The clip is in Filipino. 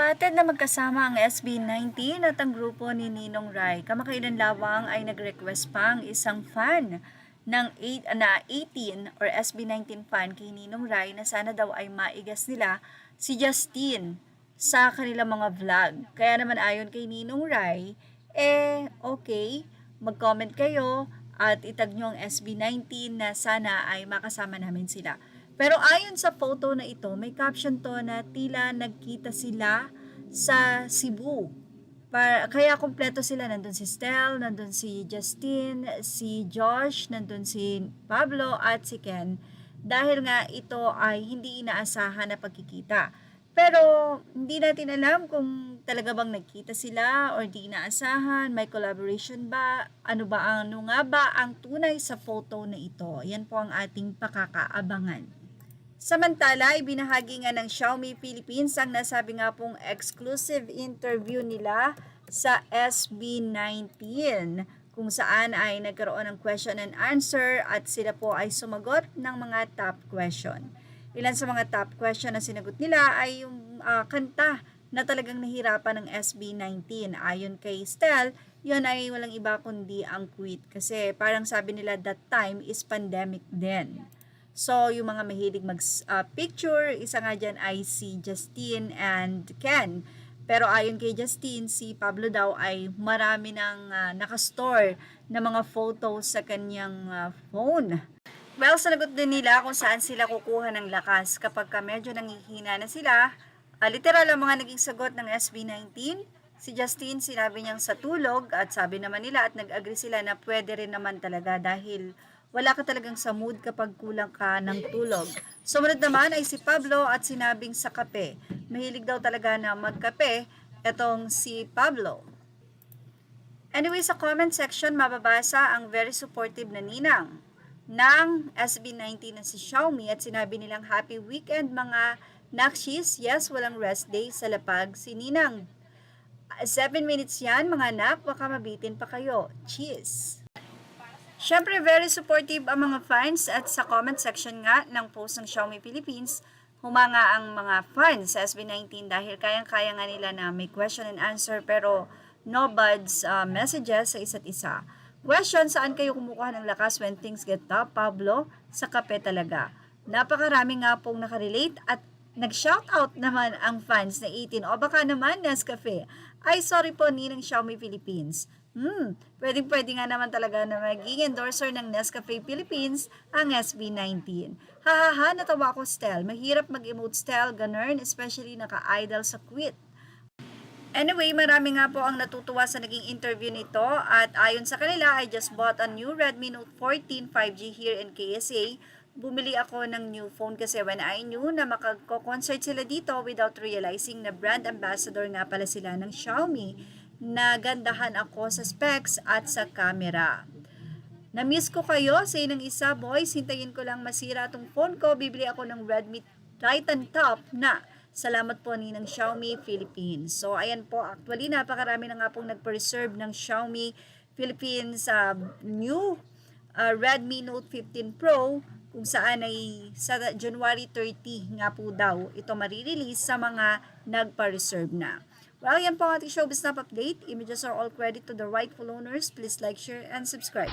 Nagpahatid na magkasama ang SB19 at ang grupo ni Ninong Ry. Kamakailan lamang ay nag-request pa ang isang fan ng 18 or SB19 fan kay Ninong Ry na sana daw ay maigas nila si Justine sa kanilang mga vlog. Kaya naman ayon kay Ninong Ry, okay, mag-comment kayo at itag nyo ang SB19 na sana ay makasama namin sila. Pero ayon sa photo na ito, may caption to na tila nagkita sila sa Cebu. Kaya kumpleto sila. Nandun si Stel, nandun si Justine, si Josh, nandun si Pablo at si Ken. Dahil nga ito ay hindi inaasahan na pagkikita. Pero hindi natin alam kung talaga bang nagkita sila or di inaasahan, may collaboration ba, ano nga ba ang tunay sa photo na ito. Yan po ang ating pakakaabangan. Samantala, ibinahagi nga ng Xiaomi Philippines ang nasabi nga pong exclusive interview nila sa SB19 kung saan ay nagkaroon ng question and answer at sila po ay sumagot ng mga top question. Ilan sa mga top question na sinagot nila ay yung kanta na talagang nahirapan ng SB19. Ayon kay Stel, yun ay walang iba kundi ang quit kasi parang sabi nila that time is pandemic din. So, yung mga mahilig mag-picture, isa nga dyan ay si Justine and Ken. Pero ayon kay Justine, si Pablo daw ay marami nang nakastore na mga photos sa kanyang phone. Well, sinagot din nila kung saan sila kukuha ng lakas kapag medyo nangihina na sila. Literal ang mga naging sagot ng SB19. Si Justine, sinabi niyang sa tulog at sabi naman nila at nag-agree sila na pwede rin naman talaga dahil wala ka talagang sa mood kapag kulang ka ng tulog. Sumunod naman ay si Pablo at sinabing sa kape. Mahilig daw talaga na magkape etong si Pablo. Anyway, sa comment section mababasa ang very supportive na ninang ng SB19 na si Xiaomi at sinabi nilang happy weekend mga nakshis. Yes, walang rest day sa lapag si Ninang. 7 minutes yan mga anak, baka mabitin pa kayo. Cheers! Siyempre, very supportive ang mga fans at sa comment section nga ng post ng Xiaomi Philippines, humanga ang mga fans sa SB19 dahil kayang-kaya nga nila na may question and answer pero no buds messages sa isa't isa. Question, saan kayo kumukuha ng lakas when things get tough? Pablo, sa kape talaga. Napakarami nga pong nakarelate at nag-shoutout naman ang fans na 18 o baka naman Nescafe. Ay, sorry po Ninang Xiaomi Philippines. Pwedeng-pwede nga naman talaga na maging endorser ng Nescafe Philippines ang SB19. Hahaha, natawa ko Stel. Mahirap mag-emote Stel, ganun, especially naka-idol sa quit. Anyway, marami nga po ang natutuwa sa naging interview nito at ayon sa kanila, I just bought a new Redmi Note 14 5G here in KSA. Bumili ako ng new phone kasi when I knew na makagko-concert sila dito without realizing na brand ambassador nga pala sila ng Xiaomi, nagandahan ako sa specs at sa camera. Na-miss ko kayo, say ng isa, boys, hintayin ko lang masira tong phone ko, bibili ako ng Redmi Titan Top na. Salamat po ni ng Xiaomi Philippines. So, ayan po, actually, napakarami na nga pong nagpa-reserve ng Xiaomi Philippines new Redmi Note 15 Pro kung saan ay sa January 30 nga po daw ito marirelease sa mga nagpa-reserve na. Well, yan po ang ating showbiz snap update. Images are all credit to the rightful owners. Please like, share, and subscribe.